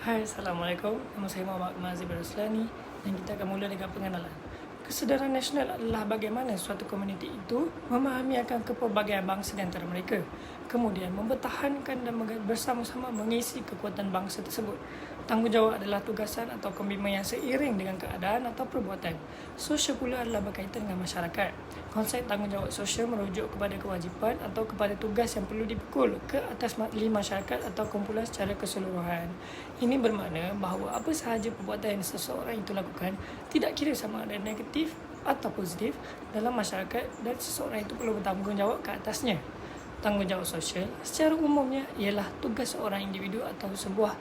Hai, Assalamualaikum. Nama saya Muhammad Mazib Raslani dan kita akan mula dengan pengenalan. Kesedaran nasional adalah bagaimana suatu komuniti itu memahami akan kepelbagaian bangsa di antara mereka, kemudian mempertahankan dan bersama-sama mengisi kekuatan bangsa tersebut. Tanggungjawab adalah tugasan atau komitmen yang seiring dengan keadaan atau perbuatan. Sosial pula adalah berkaitan dengan masyarakat. Konsep tanggungjawab sosial merujuk kepada kewajipan atau kepada tugas yang perlu dipikul ke atas masyarakat atau kumpulan secara keseluruhan. Ini bermakna bahawa apa sahaja perbuatan yang seseorang itu lakukan tidak kira sama ada negatif atau positif dalam masyarakat dan seseorang itu perlu bertanggungjawab ke atasnya. Tanggungjawab sosial secara umumnya ialah tugas seorang individu atau sebuah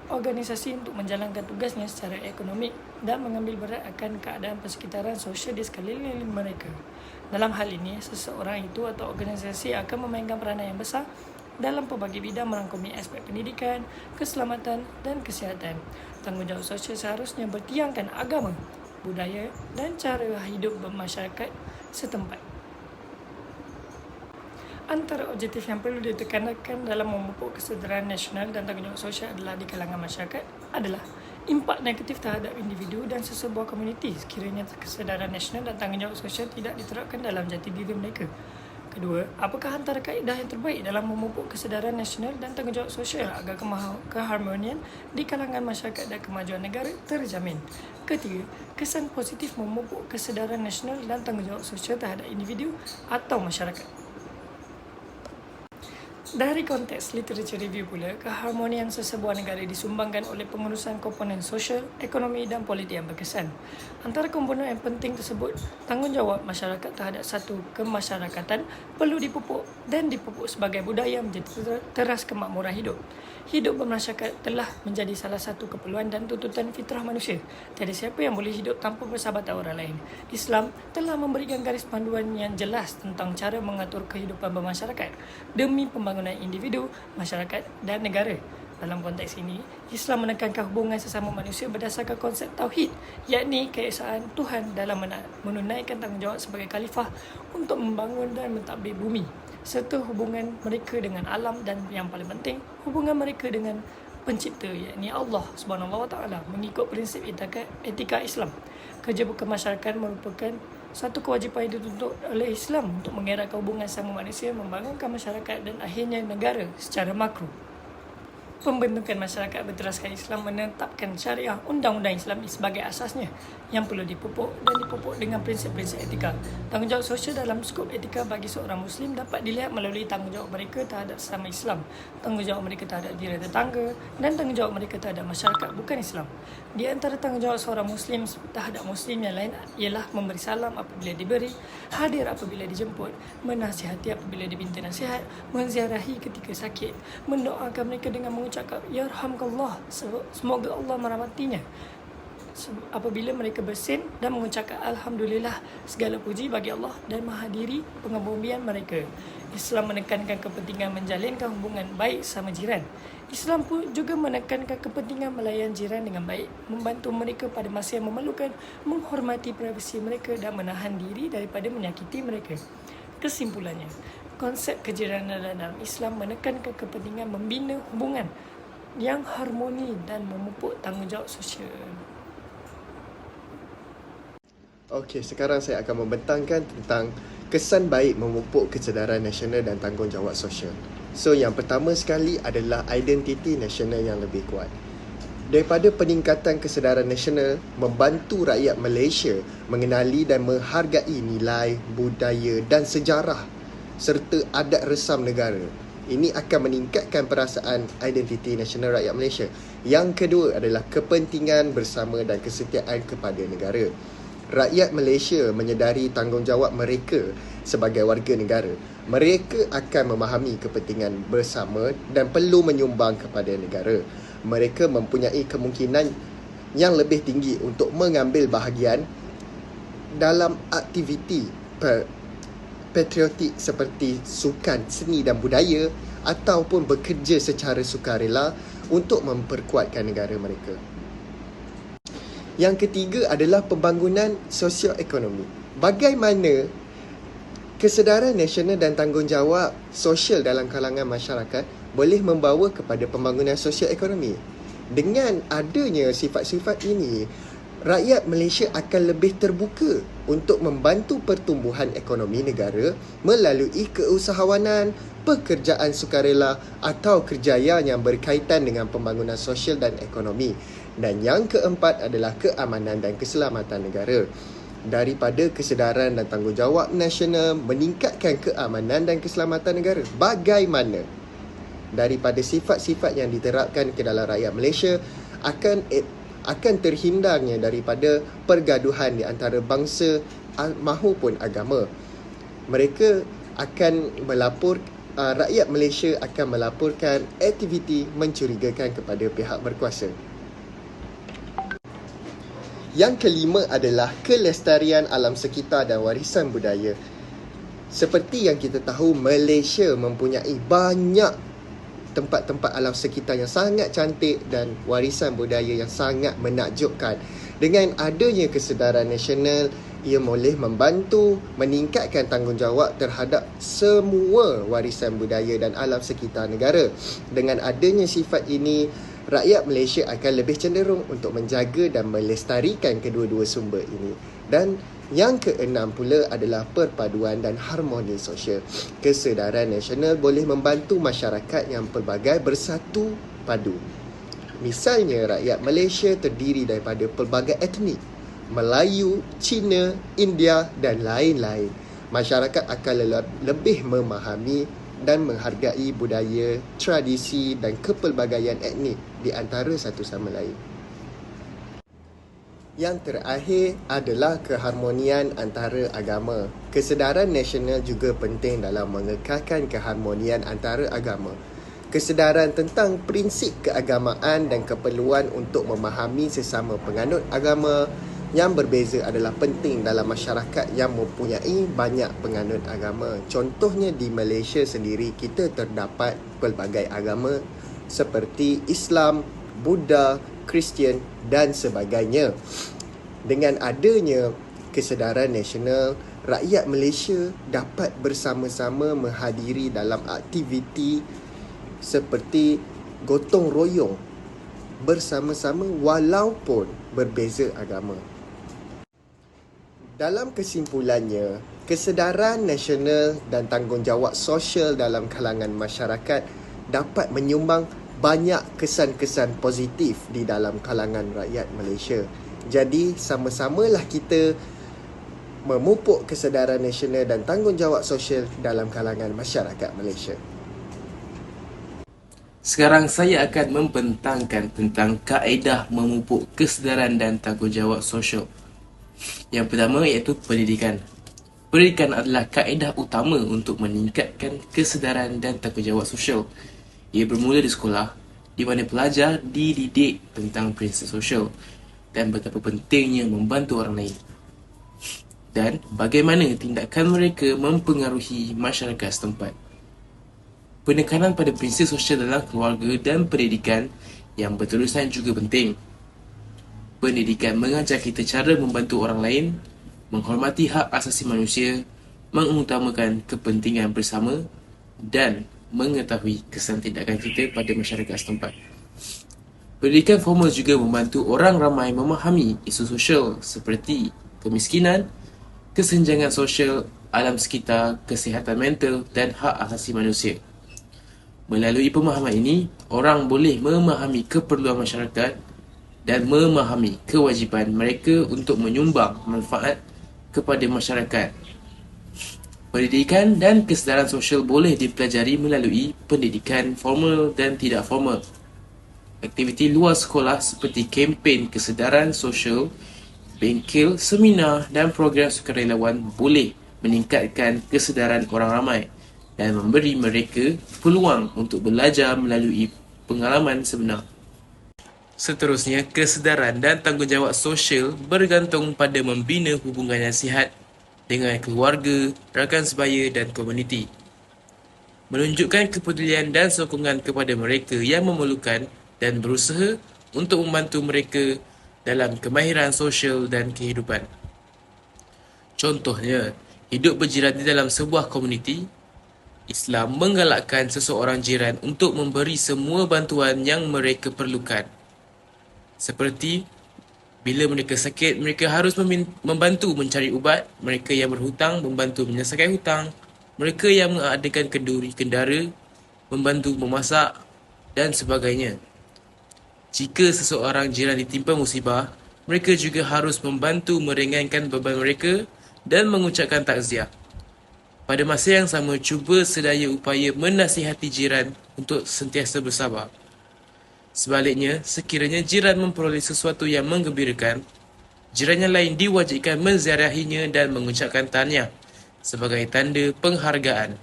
organisasi untuk menjalankan tugasnya secara ekonomik dan mengambil berat akan keadaan persekitaran sosial di sekeliling mereka. Dalam hal ini, seseorang itu atau organisasi akan memainkan peranan yang besar dalam pelbagai bidang merangkumi aspek pendidikan, keselamatan dan kesihatan. Tanggungjawab sosial seharusnya bertiangkan agama, budaya dan cara hidup bermasyarakat setempat. Antara objektif yang perlu ditekankan dalam memupuk kesedaran nasional dan tanggungjawab sosial adalah di kalangan masyarakat adalah impak negatif terhadap individu dan sesebuah komuniti sekiranya kesedaran nasional dan tanggungjawab sosial tidak diterapkan dalam jati diri mereka. Kedua, apakah antara kaedah yang terbaik dalam memupuk kesedaran nasional dan tanggungjawab sosial agar keharmonian di kalangan masyarakat dan kemajuan negara terjamin? Ketiga, kesan positif memupuk kesedaran nasional dan tanggungjawab sosial terhadap individu atau masyarakat. Dari konteks literature review pula, keharmonian sesebuah negara disumbangkan oleh pengurusan komponen sosial, ekonomi dan politik yang berkesan. Antara komponen yang penting tersebut, tanggungjawab masyarakat terhadap satu kemasyarakatan perlu dipupuk dan dipupuk sebagai budaya menjadi teras kemakmuran hidup. Hidup bermasyarakat telah menjadi salah satu keperluan dan tuntutan fitrah manusia. Tiada siapa yang boleh hidup tanpa bersahabatan orang lain. Islam telah memberikan garis panduan yang jelas tentang cara mengatur kehidupan bermasyarakat demi pembangunan individu, masyarakat dan negara. Dalam konteks ini, Islam menekankan hubungan sesama manusia berdasarkan konsep tauhid, yakni keesaan Tuhan dalam menunaikan tanggungjawab sebagai khalifah untuk membangun dan mentadbir bumi, serta hubungan mereka dengan alam dan yang paling penting, hubungan mereka dengan pencipta, yakni Allah Subhanahu Wa Taala mengikut prinsip etika Islam. Kerja kemasyarakatan merupakan satu kewajipan yang dituntut oleh Islam untuk mengeratkan hubungan sama manusia, membangunkan masyarakat dan akhirnya negara secara makro. Pembentukan masyarakat berteraskan Islam menetapkan syariah undang-undang Islam sebagai asasnya yang perlu dipupuk dengan prinsip-prinsip etika. Tanggungjawab sosial dalam skop etika bagi seorang Muslim dapat dilihat melalui tanggungjawab mereka terhadap sesama Islam, tanggungjawab mereka terhadap jiran tetangga dan tanggungjawab mereka terhadap masyarakat bukan Islam. Di antara tanggungjawab seorang Muslim terhadap Muslim yang lain ialah memberi salam apabila diberi, hadir apabila dijemput, menasihati apabila diminta nasihat, menziarahi ketika sakit, mendoakan mereka dengan mengucapkan yarhamkallah, semoga Allah merahmatinya apabila mereka bersin, dan mengucapkan alhamdulillah, segala puji bagi Allah, dan menghadiri pengebumian mereka. Islam menekankan kepentingan menjalinkan hubungan baik sama jiran. Islam pun juga menekankan kepentingan melayan jiran dengan baik, membantu mereka pada masa yang memerlukan, menghormati privasi mereka dan menahan diri daripada menyakiti mereka. Kesimpulannya, konsep kejiranan dalam Islam menekankan kepentingan membina hubungan yang harmoni dan memupuk tanggungjawab sosial. Okey, sekarang saya akan membentangkan tentang kesan baik memupuk kesedaran nasional dan tanggungjawab sosial. So, yang pertama sekali adalah identiti nasional yang lebih kuat. Daripada peningkatan kesedaran nasional, membantu rakyat Malaysia mengenali dan menghargai nilai, budaya dan sejarah serta adat resam negara. Ini akan meningkatkan perasaan identiti nasional rakyat Malaysia. Yang kedua adalah kepentingan bersama dan kesetiaan kepada negara. Rakyat Malaysia menyedari tanggungjawab mereka sebagai warga negara. Mereka akan memahami kepentingan bersama dan perlu menyumbang kepada negara. Mereka mempunyai kemungkinan yang lebih tinggi untuk mengambil bahagian dalam aktiviti patriotik seperti sukan, seni dan budaya ataupun bekerja secara sukarela untuk memperkuatkan negara mereka. Yang ketiga adalah pembangunan sosio-ekonomi. Bagaimana kesedaran nasional dan tanggungjawab sosial dalam kalangan masyarakat boleh membawa kepada pembangunan sosio-ekonomi? Dengan adanya sifat-sifat ini, rakyat Malaysia akan lebih terbuka untuk membantu pertumbuhan ekonomi negara melalui keusahawanan, pekerjaan sukarela atau kerjaya yang berkaitan dengan pembangunan sosial dan ekonomi. Dan yang keempat adalah keamanan dan keselamatan negara. Daripada kesedaran dan tanggungjawab nasional meningkatkan keamanan dan keselamatan negara. Bagaimana? Daripada sifat-sifat yang diterapkan ke dalam rakyat Malaysia akan terhindarnya daripada pergaduhan di antara bangsa mahupun agama. Mereka akan rakyat Malaysia akan melaporkan aktiviti mencurigakan kepada pihak berkuasa. Yang kelima adalah kelestarian alam sekitar dan warisan budaya. Seperti yang kita tahu, Malaysia mempunyai banyak tempat-tempat alam sekitar yang sangat cantik dan warisan budaya yang sangat menakjubkan. Dengan adanya kesedaran nasional, ia boleh membantu meningkatkan tanggungjawab terhadap semua warisan budaya dan alam sekitar negara. Dengan adanya sifat ini, rakyat Malaysia akan lebih cenderung untuk menjaga dan melestarikan kedua-dua sumber ini. Dan yang keenam pula adalah perpaduan dan harmoni sosial. Kesedaran nasional boleh membantu masyarakat yang pelbagai bersatu padu. Misalnya, rakyat Malaysia terdiri daripada pelbagai etnik, Melayu, Cina, India dan lain-lain. Masyarakat akan lebih memahami dan menghargai budaya, tradisi dan kepelbagaian etnik di antara satu sama lain. Yang terakhir adalah keharmonian antara agama. Kesedaran nasional juga penting dalam mengekalkan keharmonian antara agama. Kesedaran tentang prinsip keagamaan dan keperluan untuk memahami sesama penganut agama yang berbeza adalah penting dalam masyarakat yang mempunyai banyak penganut agama. Contohnya di Malaysia sendiri, kita terdapat pelbagai agama seperti Islam, Buddha, Kristian dan sebagainya. Dengan adanya kesedaran nasional, rakyat Malaysia dapat bersama-sama menghadiri dalam aktiviti seperti gotong royong bersama-sama walaupun berbeza agama. Dalam kesimpulannya, kesedaran nasional dan tanggungjawab sosial dalam kalangan masyarakat dapat menyumbang banyak kesan-kesan positif di dalam kalangan rakyat Malaysia. Jadi, sama-samalah kita memupuk kesedaran nasional dan tanggungjawab sosial dalam kalangan masyarakat Malaysia. Sekarang saya akan membentangkan tentang kaedah memupuk kesedaran dan tanggungjawab sosial. Yang pertama iaitu pendidikan. Pendidikan adalah kaedah utama untuk meningkatkan kesedaran dan tanggungjawab sosial. Ia bermula di sekolah, di mana pelajar dididik tentang prinsip sosial dan betapa pentingnya membantu orang lain, dan bagaimana tindakan mereka mempengaruhi masyarakat setempat. Penekanan pada prinsip sosial dalam keluarga dan pendidikan yang berterusan juga penting. Pendidikan mengajar kita cara membantu orang lain, menghormati hak asasi manusia, mengutamakan kepentingan bersama dan mengetahui kesan tindakan kita pada masyarakat setempat. Pendidikan formal juga membantu orang ramai memahami isu sosial seperti kemiskinan, kesenjangan sosial, alam sekitar, kesihatan mental dan hak asasi manusia. Melalui pemahaman ini, orang boleh memahami keperluan masyarakat dan memahami kewajipan mereka untuk menyumbang manfaat kepada masyarakat. Pendidikan dan kesedaran sosial boleh dipelajari melalui pendidikan formal dan tidak formal. Aktiviti luar sekolah seperti kempen kesedaran sosial, bengkel, seminar dan program sukarelawan boleh meningkatkan kesedaran orang ramai dan memberi mereka peluang untuk belajar melalui pengalaman sebenar. Seterusnya, kesedaran dan tanggungjawab sosial bergantung pada membina hubungan yang sihat dengan keluarga, rakan sebaya dan komuniti. Menunjukkan kepedulian dan sokongan kepada mereka yang memerlukan dan berusaha untuk membantu mereka dalam kemahiran sosial dan kehidupan. Contohnya, hidup berjiran di dalam sebuah komuniti, Islam menggalakkan seseorang jiran untuk memberi semua bantuan yang mereka perlukan Seperti bila mereka sakit, mereka harus membantu mencari ubat. Mereka yang berhutang membantu menyelesaikan hutang. Mereka yang mengadakan kenduri kendara membantu memasak dan sebagainya. Jika seseorang jiran ditimpa musibah, mereka juga harus membantu meringankan beban mereka dan mengucapkan takziah. Pada masa yang sama, cuba sedaya upaya menasihati jiran untuk sentiasa bersabar. Sebaliknya, sekiranya jiran memperoleh sesuatu yang menggembirakan, jiran yang lain diwajibkan menziarahinya dan mengucapkan tahniah sebagai tanda penghargaan.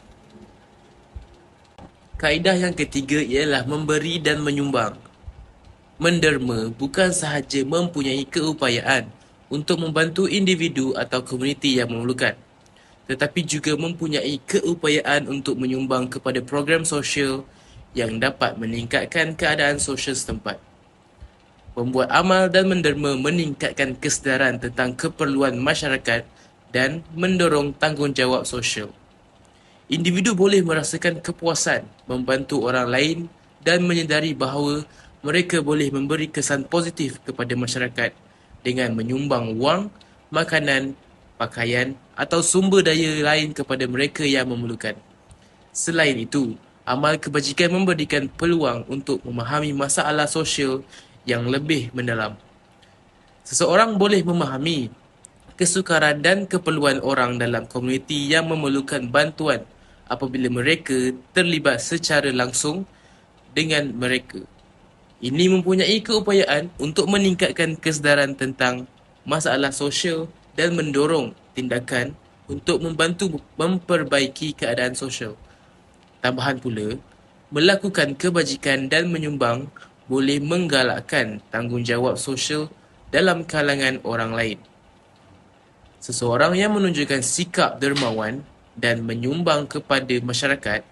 Kaedah yang ketiga ialah memberi dan menyumbang. Menderma bukan sahaja mempunyai keupayaan untuk membantu individu atau komuniti yang memerlukan, tetapi juga mempunyai keupayaan untuk menyumbang kepada program sosial yang dapat meningkatkan keadaan sosial setempat. Membuat amal dan menderma meningkatkan kesedaran tentang keperluan masyarakat dan mendorong tanggungjawab sosial. Individu boleh merasakan kepuasan membantu orang lain dan menyedari bahawa mereka boleh memberi kesan positif kepada masyarakat dengan menyumbang wang, makanan, pakaian atau sumber daya lain kepada mereka yang memerlukan. Selain itu, amal kebajikan memberikan peluang untuk memahami masalah sosial yang lebih mendalam. Seseorang boleh memahami kesukaran dan keperluan orang dalam komuniti yang memerlukan bantuan apabila mereka terlibat secara langsung dengan mereka. Ini mempunyai keupayaan untuk meningkatkan kesedaran tentang masalah sosial dan mendorong tindakan untuk membantu memperbaiki keadaan sosial. Tambahan pula, melakukan kebajikan dan menyumbang boleh menggalakkan tanggungjawab sosial dalam kalangan orang lain. Seseorang yang menunjukkan sikap dermawan dan menyumbang kepada masyarakat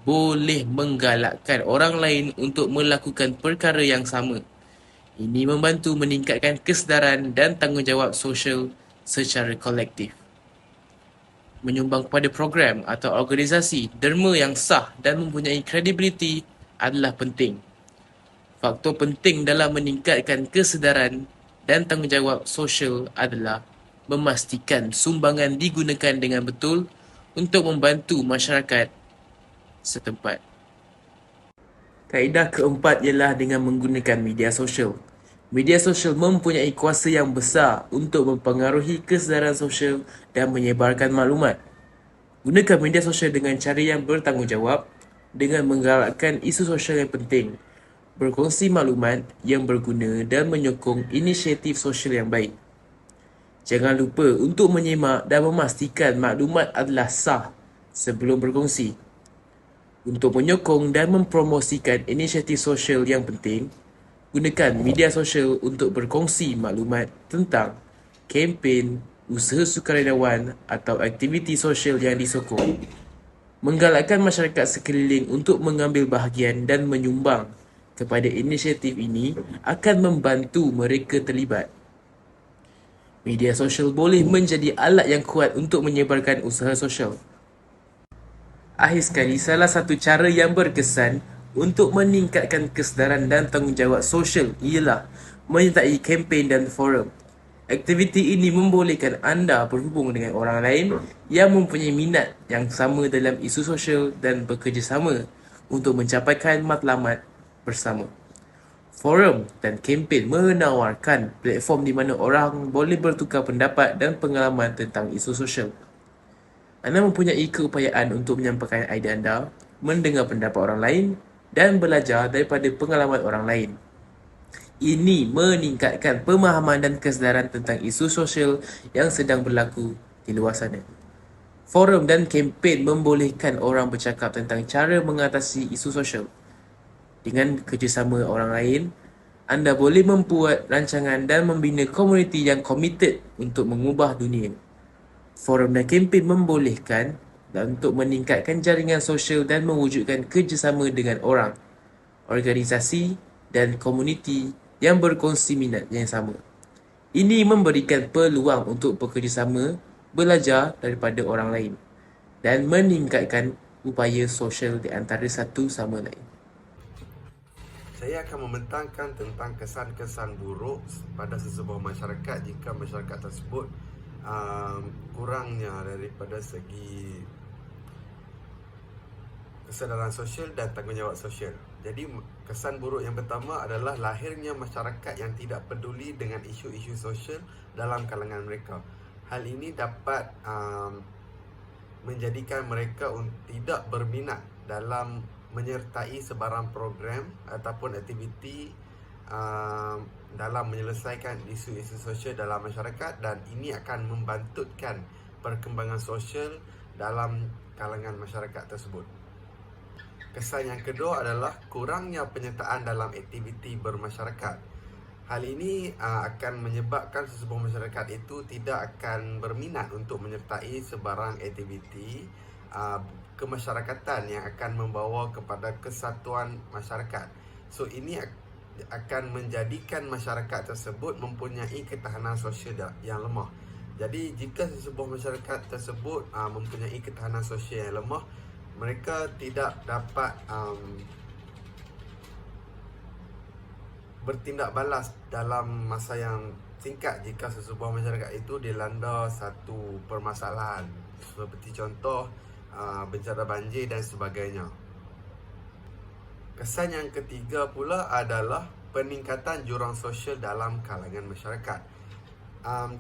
boleh menggalakkan orang lain untuk melakukan perkara yang sama. Ini membantu meningkatkan kesedaran dan tanggungjawab sosial secara kolektif. Menyumbang kepada program atau organisasi derma yang sah dan mempunyai kredibiliti adalah penting. Faktor penting dalam meningkatkan kesedaran dan tanggungjawab sosial adalah memastikan sumbangan digunakan dengan betul untuk membantu masyarakat setempat. Kaedah keempat ialah dengan menggunakan media sosial. Media sosial mempunyai kuasa yang besar untuk mempengaruhi kesedaran sosial dan menyebarkan maklumat. Gunakan media sosial dengan cara yang bertanggungjawab dengan menggalakkan isu sosial yang penting, berkongsi maklumat yang berguna dan menyokong inisiatif sosial yang baik. Jangan lupa untuk menyimak dan memastikan maklumat adalah sah sebelum berkongsi. Untuk menyokong dan mempromosikan inisiatif sosial yang penting, gunakan media sosial untuk berkongsi maklumat tentang kempen, usaha sukarelawan atau aktiviti sosial yang disokong. Menggalakkan masyarakat sekeliling untuk mengambil bahagian dan menyumbang kepada inisiatif ini akan membantu mereka terlibat. Media sosial boleh menjadi alat yang kuat untuk menyebarkan usaha sosial. Akhir sekali, salah satu cara yang berkesan untuk meningkatkan kesedaran dan tanggungjawab sosial ialah menyertai kempen dan forum. Aktiviti ini membolehkan anda berhubung dengan orang lain yang mempunyai minat yang sama dalam isu sosial dan bekerjasama untuk mencapaikan matlamat bersama. Forum dan kempen menawarkan platform di mana orang boleh bertukar pendapat dan pengalaman tentang isu sosial. Anda mempunyai keupayaan untuk menyampaikan idea anda, mendengar pendapat orang lain dan belajar daripada pengalaman orang lain. Ini meningkatkan pemahaman dan kesedaran tentang isu sosial yang sedang berlaku di luar sana. Forum dan kempen membolehkan orang bercakap tentang cara mengatasi isu sosial. Dengan kerjasama orang lain, anda boleh membuat rancangan dan membina komuniti yang komited untuk mengubah dunia. Forum dan kempen membolehkan dan untuk meningkatkan jaringan sosial dan mewujudkan kerjasama dengan orang, organisasi dan komuniti yang berkongsi minat yang sama. Ini memberikan peluang untuk bekerjasama, belajar daripada orang lain dan meningkatkan upaya sosial di antara satu sama lain. Saya akan membentangkan tentang kesan-kesan buruk pada sesebuah masyarakat jika masyarakat tersebut kurangnya daripada segi kesedaran sosial dan tanggungjawab sosial. Jadi kesan buruk yang pertama adalah lahirnya masyarakat yang tidak peduli dengan isu-isu sosial dalam kalangan mereka. Hal ini dapat menjadikan mereka tidak berminat dalam menyertai sebarang program ataupun aktiviti dalam menyelesaikan isu-isu sosial dalam masyarakat, dan ini akan membantutkan perkembangan sosial dalam kalangan masyarakat tersebut. Kesan yang kedua adalah kurangnya penyertaan dalam aktiviti bermasyarakat. Hal ini akan menyebabkan sesebuah masyarakat itu tidak akan berminat untuk menyertai sebarang aktiviti kemasyarakatan yang akan membawa kepada kesatuan masyarakat. So ini akan menjadikan masyarakat tersebut mempunyai ketahanan sosial yang lemah. Jadi jika sesebuah masyarakat tersebut mempunyai ketahanan sosial yang lemah, mereka tidak dapat bertindak balas dalam masa yang singkat jika sesebuah masyarakat itu dilanda satu permasalahan, seperti contoh bencana banjir dan sebagainya. Kesan yang ketiga pula adalah peningkatan jurang sosial dalam kalangan masyarakat.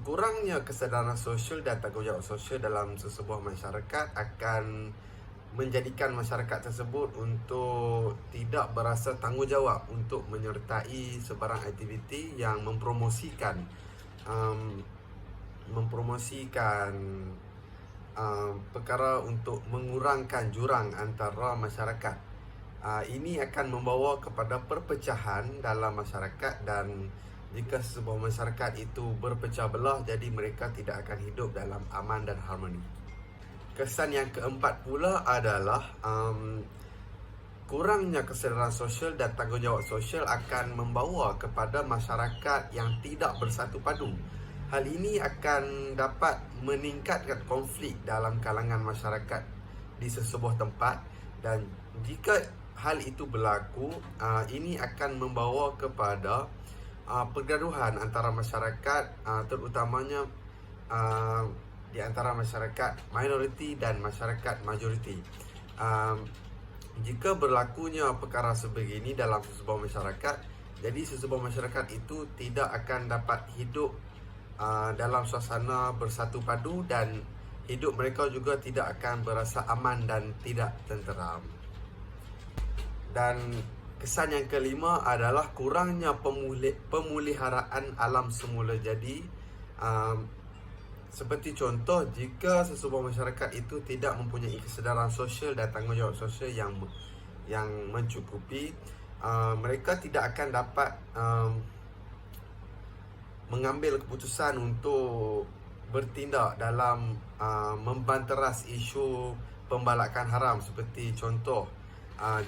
Kurangnya kesedaran sosial dan tanggungjawab sosial dalam sesebuah masyarakat akan menjadikan masyarakat tersebut untuk tidak berasa tanggungjawab untuk menyertai sebarang aktiviti yang mempromosikan perkara untuk mengurangkan jurang antara masyarakat. Ini akan membawa kepada perpecahan dalam masyarakat, dan jika sebuah masyarakat itu berpecah belah, jadi mereka tidak akan hidup dalam aman dan harmoni. Kesan yang keempat pula adalah kurangnya kesedaran sosial dan tanggungjawab sosial akan membawa kepada masyarakat yang tidak bersatu padu. Hal ini akan dapat meningkatkan konflik dalam kalangan masyarakat di sesebuah tempat, dan jika hal itu berlaku, ini akan membawa kepada pergaduhan antara masyarakat, terutamanya di antara masyarakat minoriti dan masyarakat majoriti. Jika berlakunya perkara sebegini dalam sesebuah masyarakat, jadi sesebuah masyarakat itu tidak akan dapat hidup dalam suasana bersatu padu, dan hidup mereka juga tidak akan berasa aman dan tidak tenteram. Dan kesan yang kelima adalah kurangnya pemeliharaan alam semula jadi. Seperti contoh, jika sesebuah masyarakat itu tidak mempunyai kesedaran sosial dan tanggungjawab sosial yang mencukupi, mereka tidak akan dapat mengambil keputusan untuk bertindak dalam membanteras isu pembalakan haram. Seperti contoh,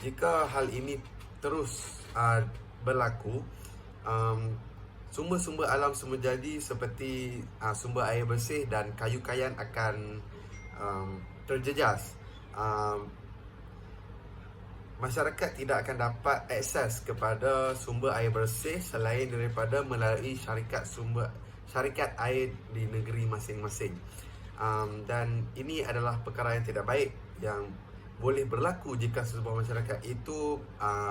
jika hal ini terus berlaku, sumber-sumber alam semula jadi seperti sumber air bersih dan kayu kayan akan terjejas. Masyarakat tidak akan dapat akses kepada sumber air bersih selain daripada melalui syarikat air di negeri masing-masing. Dan ini adalah perkara yang tidak baik yang boleh berlaku jika sebuah masyarakat itu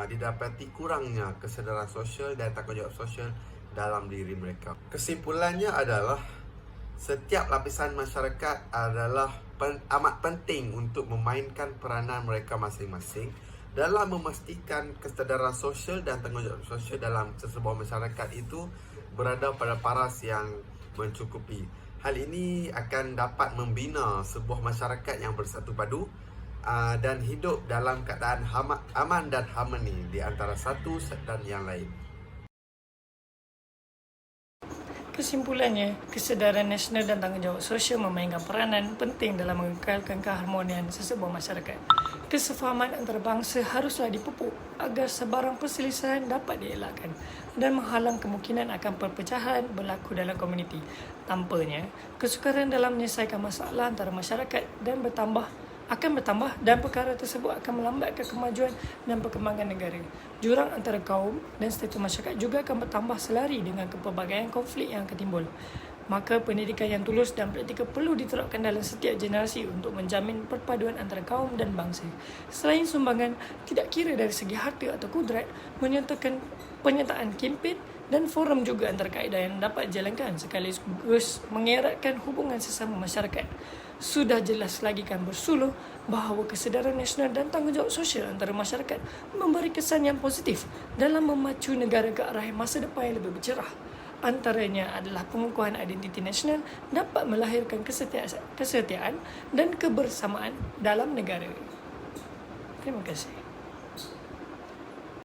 didapati kurangnya kesedaran sosial dan tanggungjawab sosial dalam diri mereka. Kesimpulannya adalah setiap lapisan masyarakat adalah amat penting untuk memainkan peranan mereka masing-masing dalam memastikan kesedaran sosial dan tanggungjawab sosial dalam sesebuah masyarakat itu berada pada paras yang mencukupi. Hal ini akan dapat membina sebuah masyarakat yang bersatu padu dan hidup dalam keadaan aman dan harmoni di antara satu dan yang lain. Kesimpulannya, kesedaran nasional dan tanggungjawab sosial memainkan peranan penting dalam mengekalkan keharmonian sesebuah masyarakat. Kesefahaman antarabangsa haruslah dipupuk agar sebarang perselisihan dapat dielakkan dan menghalang kemungkinan akan perpecahan berlaku dalam komuniti. Tampaknya, kesukaran dalam menyelesaikan masalah antara masyarakat dan bertambah akan bertambah dan perkara tersebut akan melambatkan kemajuan dan perkembangan negara. Jurang antara kaum dan status masyarakat juga akan bertambah selari dengan kepelbagaian konflik yang akan timbul. Maka pendidikan yang tulus dan praktikal perlu diterapkan dalam setiap generasi untuk menjamin perpaduan antara kaum dan bangsa. Selain sumbangan, tidak kira dari segi harta atau kudrat, menyertakan penyertaan kempen dan forum juga antara kaedah yang dapat dijalankan sekaligus mengeratkan hubungan sesama masyarakat. Sudah jelas lagi kan bersuluh bahawa kesedaran nasional dan tanggungjawab sosial antara masyarakat memberi kesan yang positif dalam memacu negara ke arah masa depan yang lebih bercerah. Antaranya adalah pengukuhan identiti nasional dapat melahirkan kesetiaan dan kebersamaan dalam negara. Terima kasih.